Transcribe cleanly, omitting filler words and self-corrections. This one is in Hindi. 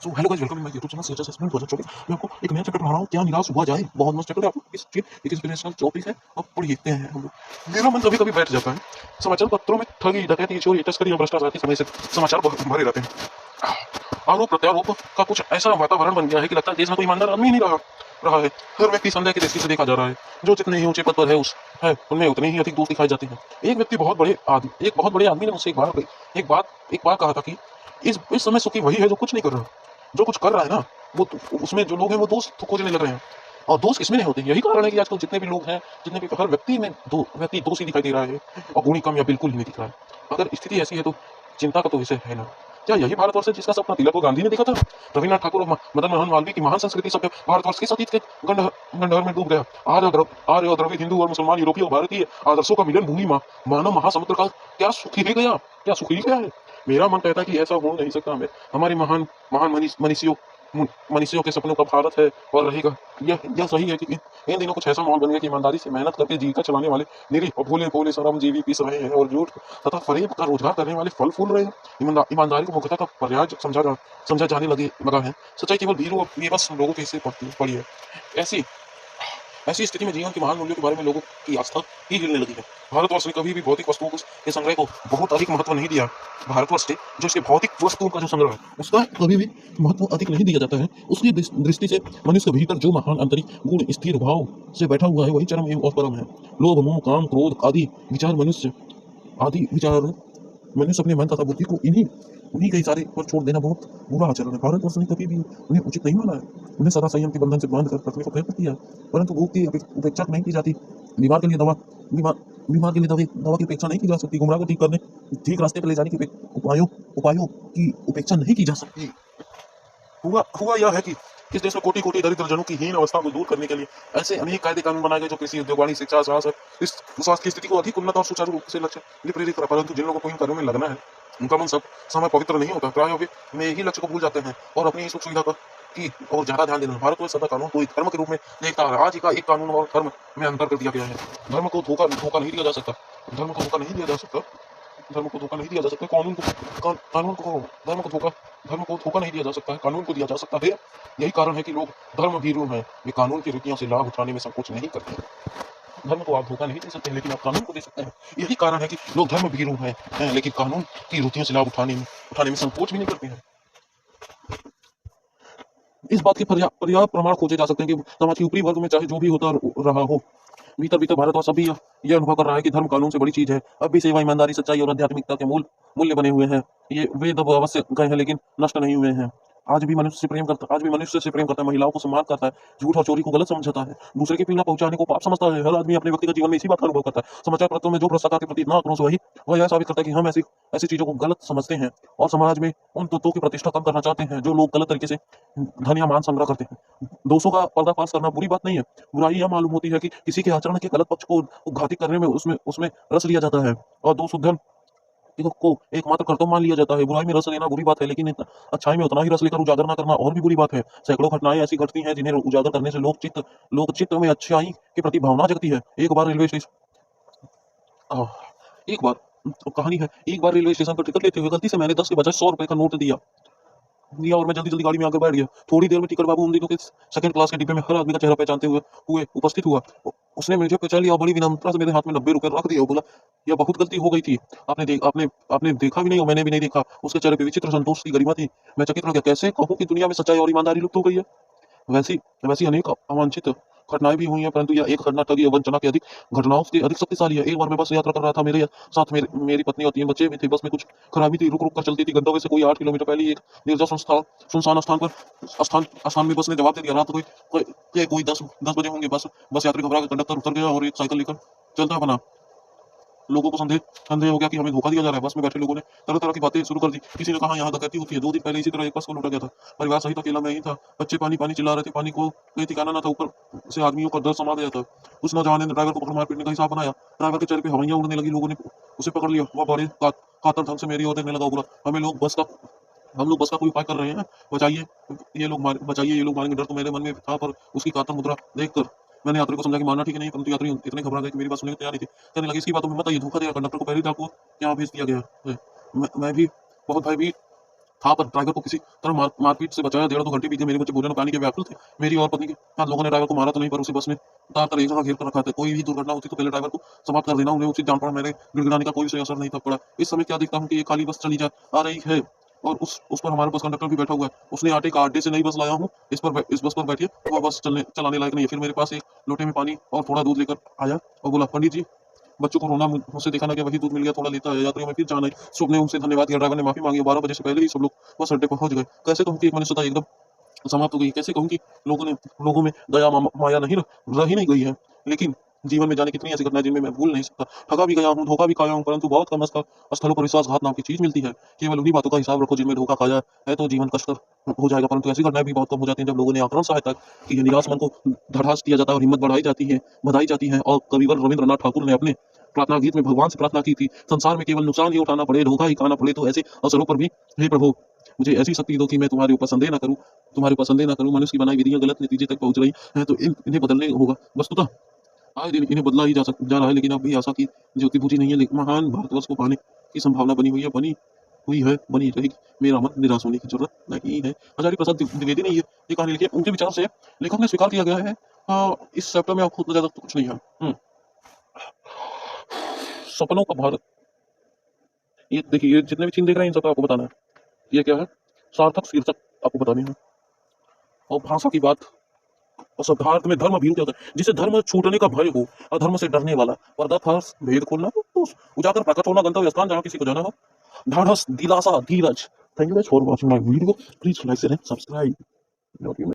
So hello guys, welcome to my YouTube channel CHS aspirant 2024। मैं आपको एक नया चैप्टर पढ़ा रहा हूँ, क्या निराश हुआ जाए। बहुत मस्त चैप्टर है, आपको इस चीज एक इंस्पिरेशनल टॉपिक है। अब पढ़ते हैं हम लोग। मेरा मन कभी कभी बैठ जाता है, समाचार पत्रों में ठगी, डकैती, चोरी, तस्करी और भ्रष्टाचार की समय से समाचार भरे रहते हैं। आरोप प्रत्यारोप का कुछ ऐसा वातावरण बन गया है कि लगता है देश में कोई ईमानदार आदमी नहीं रहा है। हर व्यक्ति संदेह की दृष्टि से देखा जा रहा है। जो जितने ही ऊंचे पद पर है उस है उनमें उतने ही अधिक दोष दिखाए जाते हैं। एक बहुत बड़े आदमी ने मुझसे एक बार कहा था कि इस समय सुखी वही है जो कुछ नहीं कर रहा। जो कुछ कर रहा है ना, वो उसमें जो लोग हैं वो दोस्त खोजने लग रहे हैं। और दोस्त किसमें नहीं होते, यही कारण है कि आजकल जितने भी लोग हैं, जितने भी हर व्यक्ति में दो व्यक्ति दोष ही दिखाई दे रहा है और गुणी कम या बिल्कुल ही नहीं दिख रहा है। अगर स्थिति ऐसी है तो चिंता का तो विषय है ना। क्या यही भारतवर्ष है जिसका सपना तिलक को गांधी ने देखा था? रविन्द्रनाथ ठाकुर और मदन मोहन मालवीय की महान संस्कृति सभ्य भारतवर्ष के अतीत के गंडहर में डूब गया। आर्य और द्रविड़, हिंदू और मुसलमान, यूरोपीय और भारतीय आदर्शों का मिलन भूमि मानव महासमुद्र का क्या सुख ही गया, क्या सुख ही गया है। मेरा मन कहता है कि ऐसा हो नहीं सकता। हमें हमारे महान महान मनीषियों के सपनों का भारत है और रहेगा। यह सही है कि इन दिनों कुछ ऐसा माहौल बन गया कि ईमानदारी से मेहनत करके जीविका चलाने वाले निरीह और भोले भोले श्रमजीवी पीस रहे हैं और झूठ तथा फरेब का रोजगार करने वाले फल फूल रहे हैं। ईमानदारी को मुख्यतः का पर्याय समझा जाने लगा है। सच्चाई केवल भीड़ और बेबस लोगों के हिस्से पड़ी है। ऐसी ऐसी स्थिति में जीवन के महान मूल्यों के बारे में लोगों की आस्था ही हिलने लगी है। भारतवर्ष ने कभी भी भौतिक वस्तुओं के संग्रह को बहुत अधिक महत्व नहीं दिया। भारतवर्ष से जो इसके भौतिक वस्तुओं का जो संग्रह है उसका कभी भी महत्व अधिक नहीं दिया जाता है। उसकी दृष्टि से मनुष्य के भीतर जो महान आंतरिक गुण स्थिर भाव से बैठा हुआ है वही चरम एवं और परम है। लोभ, मोह, काम, क्रोध आदि विचार मनुष्य अपने मन तथा बुद्धि को उन्हीं के इशारे पर छोड़ देना बहुत बुरा आचरण है। भारतवर्ष ने कभी भी उन्हें उचित नहीं माना है। उन्हें सदा संयम के बंधन से बांध कर रखने का प्रयत्न किया है, परंतु भूख की उपेक्षा नहीं की जाती। बीमार के लिए दवा बीमार बीमार के लिए दवा की उपेक्षा नहीं की जा सकती। गुमराह को ठीक रास्ते पर ले जाने के उपायों की उपेक्षा नहीं की जा सकती। हुआ यह है कि इस देश में कोटि कोटि दरिद्र जनों की हीन अवस्था को दूर करने के लिए ऐसे अनेक कायदे कानून बनाए गए जो कृषि, उद्योग, वाणिज्य, शिक्षा, स्वास्थ्य की स्थिति को अधिक उन्नत और सुचारू रूप से लक्ष्य प्रेरित करा। परंतु जिन लोगों को इन कार्यों में लगना है उनका मन सब समय पवित्र नहीं होता। प्राय वे में ही लक्ष्य को भूल जाते हैं और अपनी सुख सुविधा की और ज्यादा ध्यान देना। भारत में सदा कानून को धर्म के रूप में देखता है। आज का एक कानून और धर्म में अंतर कर दिया गया है। धर्म को धोखा नहीं दिया जा सकता। धर्म को धोखा नहीं दिया जा सकता। धर्म को धोखा नहीं दिया जा सकता। कानून को धोखा नहीं दिया जा सकता है, कानून को दिया जा सकता है। यही कारण है कि लोग धर्म भीरू हैं। वे कानून की रीतियों से लाभ उठाने में संकोच नहीं करते। धर्म को आप धोखा नहीं दे सकते, लेकिन आप कानून को दे सकते हैं। यही कारण है कि लोग धर्म भीरू हैं, लेकिन कानून की रीतियों से लाभ उठाने में संकोच भी नहीं करते हैं। इस बात के पर्याप्त प्रमाण खोजे जा सकते हैं कि समाज के ऊपरी वर्ग में चाहे जो भी होता रहा हो, भीतर भारतवर्ष अभी यह अनुभव कर रहा है कि धर्म कानून से बड़ी चीज है। अब भी सेवा, ईमानदारी, सच्चाई और आध्यात्मिकता के मूल्य बने हुए हैं। ये वेद अब अवश्य गए हैं लेकिन नष्ट नहीं हुए हैं। आज भी मनुष्य से प्रेम करता है, महिलाओं को सम्मान करता है, झूठ और चोरी को गलत समझता है, दूसरे की पीड़ा पहुंचाने को पाप समझता है। हर आदमी अपने व्यक्तिगत जीवन में इसी बात का अनुभव करता है। समाचार पत्रों में जो भ्रष्टाचार के प्रति इतना आक्रोश वह यह साबित करता है कि हम ऐसी चीजों को गलत समझते हैं और समाज में उन तत्वों की प्रतिष्ठा कम करना चाहते हैं जो लोग गलत तरीके से धन या मान संग्रह करते हैं। दोषों का पर्दाफाश करना बुरी बात नहीं है। बुराई यह मालूम होती है कि किसी के आचरण के गलत पक्ष को घातित करने में उसमें रस लिया जाता है और दोष उद्धरण को एकमात्र कर्तव्य मान लिया जाता है। बुराई में रस लेना बुरी बात है, लेकिन अच्छाई में उतना ही रस लेकर उजागर न करना और भी बुरी बात है। सैकड़ों घटनाएं ऐसी घटती हैं जिन्हें उजागर करने से लोक चित्त में अच्छाई के प्रति भावना जगती है। एक बार कहानी है, एक बार रेलवे स्टेशन पर टिकट लेते हुए गलती से मैंने 10 के बजाय 100 रुपए का नोट दिया और मैं जल्दी गाड़ी में आकर बैठ गया। थोड़ी देर में टिकट बाबू उन दिनों के सेकंड क्लास के डिब्बे में हर आदमी का चेहरा पहचानते हुए उपस्थित हुआ। उसने मुझे पहचान लिया और बड़ी विनम्रता से मेरे हाथ में 90 रुपए रख दिए और बोला, यह बहुत गलती हो गई थी। आपने देखा भी नहीं और मैंने भी नहीं देखा। उसके चेहरे पे विचित्र संतोष की गरिमा थी। मैं चकित रह गया। कैसे कहूँ कि दुनिया में सच्चाई और ईमानदारी लुप्त हो गई है। वैसी वैसी अनेक अवांछित घटनाएं भी हुई हैं, परंतु यह एक घटना ठगी और वंचना के अधिक घटनाओं से अधिक शक्तिशाली है। एक बार मैं बस यात्रा कर रहा था, मेरे साथ मेरी पत्नी और 3 बच्चे भी थे। बस में कुछ खराबी थी, रुक रुक कर चलती थी। गंतव्य से कोई 8 किलोमीटर पहले एक निर्जन सुनसान स्थान में बस ने जवाब दे दिया। रात कोई 10 बजे होंगे। बस यात्री घबरा कर कंडक्टर उतर गया और एक साइकिल लेकर चलता बना। लोगों को संदेह हो गया कि हमें धोखा दिया जा रहा है। बस में बैठे लोगों ने तरह तरह की बातें शुरू कर दी। किसी ने कहा यहाँ डकैती होती है। 2 दिन पहले इसी तरह एक बस को लूटा गया था। परिवार सहित अकेला मैं ही था। बच्चे पानी पानी चिल्ला रहे थे। पानी को कहीं ठिकाना ना था। ऊपर से आदमियों का डर समा गया था। उस नौजवान ने ड्राइवर को पकड़ मार पीटने का हिसाब बनाया। ड्राइवर के चेहरे पे हवाइयां उड़ने लगी। लोगों ने उसे पकड़ लिया। वह बड़े कातर ढंग से मेरी ओर देखने लगा। बोला, हम लोग बस का कोई उपाय कर रहे हैं। बचाइए, ये लोग मारेंगे। डर तो मेरे मन में था, पर उसकी कातर मुद्रा देखकर मैंने यात्री को समझा कि मारना ठीक नहीं है, परंतु यात्री इतने घबरा गए कि मेरी बात सुनने को तैयार नहीं थे। कहने लगे, इसकी बातों में मत आइए, धोखा देगा। कंडक्टर को पहले डाकू यहाँ भेज दिया गया है। मैं भी बहुत भयभीत था, पर ड्राइवर को किसी तरह मारपीट से बचाया। 1.5-2 घंटे बीत गए, मेरे बच्चे भोजन और पानी के व्याकुल थे। मेरी और पत्नी के साथ लोगों ने ड्राइवर को मारा तो नहीं, पर उसे बस में उतार कर एक जगह घेर कर रखा था। कोई भी दुर्घटना होती तो पहले ड्राइवर को समाप्त कर देना, उन्हें उचित जान पड़ा। मेरे गिड़गिड़ाने का कोई उसे असर नहीं था पड़ा। इस समय क्या देखता हूँ कि एक खाली बस चली जा आ रही है, और उस पर हमारा बस कंडक्टर भी बैठा हुआ है। उसने आटे का अड्डे से नई बस लाया हूँ, इस बस पर बैठिए। वह बस चलाने लायक नहीं है। फिर मेरे पास एक लोटे में पानी और थोड़ा दूध लेकर आया और बोला, पंडित जी, बच्चों को रोना मुझसे देखा ना गया, वही दूध मिल गया, थोड़ा लेता है। यात्रियों में फिर जाना है। सबने उनसे धन्यवाद किया, ड्राइवर ने माफी मांगी। 12 बजे से पहले ही सब लोग बस अड्डे पर पहुंच गए। कैसे कहूँ कि एक मनुष्यता एकदम समाप्त हो गई। कैसे कहूँ कि लोगों में दया माया नहीं रह ही नहीं गई है। लेकिन जीवन में जाने कितनी ऐसी घटनाएं जिनमें मैं भूल नहीं सकता। ठगा भी गया हूँ, धोखा भी खाया हूँ, परंतु बहुत कम स्थलों पर विश्वासघात नाम की चीज मिलती है। केवल उन्हीं बातों का हिसाब रखो जिनमें धोखा खाया है, तो जीवन कष्टकर हो जाएगा। परंतु ऐसी घटनाएं भी बहुत कम हो जाती हैं जब लोगों ने आक्रामक सहायता की है। निराश मन को धड़ास दिया जाता है और हिम्मत बढ़ाई जाती है, बधाई जाती है। और कविवर रविंद्रनाथ ठाकुर ने अपने प्रार्थना गीत में भगवान से प्रार्थना की थी, संसार में केवल नुकसान ही उठाना पड़े, धोखा ही खाना पड़े, तो ऐसे अवसरों पर भी हे प्रभु, मुझे ऐसी शक्ति दो कि मैं तुम्हारे ऊपर संदेह न करूं। मनुष्य की बनाई विधियां गलत नतीजे तक पहुंच रही हैं, तो इन्हें बदलने होगा। वस्तुतः आए दिन इन्हें बदला ही जा रहा है, लेकिन अब भी आशा की ज्योति बुझी नहीं है। लेकिन महान भारतवर्ष को पाने की संभावना बनी है, बनी रहेगी। मेरा मन निराश होने की जरूरत नहीं है। आचार्य प्रसाद द्विवेदी ने ये कहानी लिखी है। उनके विचार से लेखक ने स्वीकार किया गया है। इस चैप्टर में आपको ज्यादा तो कुछ नहीं है। सपनों का भारत, ये देखिए, ये जितने भी चीन देख रहे हैं इन सबका आपको बताना है। ये क्या है, सार्थक शीर्षक आपको बताने हैं। और भाषा की बात, और शब्दार्थ में धर्म अभिहित होता है, जिसे धर्म छूटने का भय हो, अधर्म से डरने वाला, पर्दाफाश भेद खोलना, तो उजागर प्रकट होना, गंतव्य स्थान जहाँ किसी को जाना हो, ढाढ़स, दिलासा, धीरज। Thank you for watching my video. Please like and subscribe.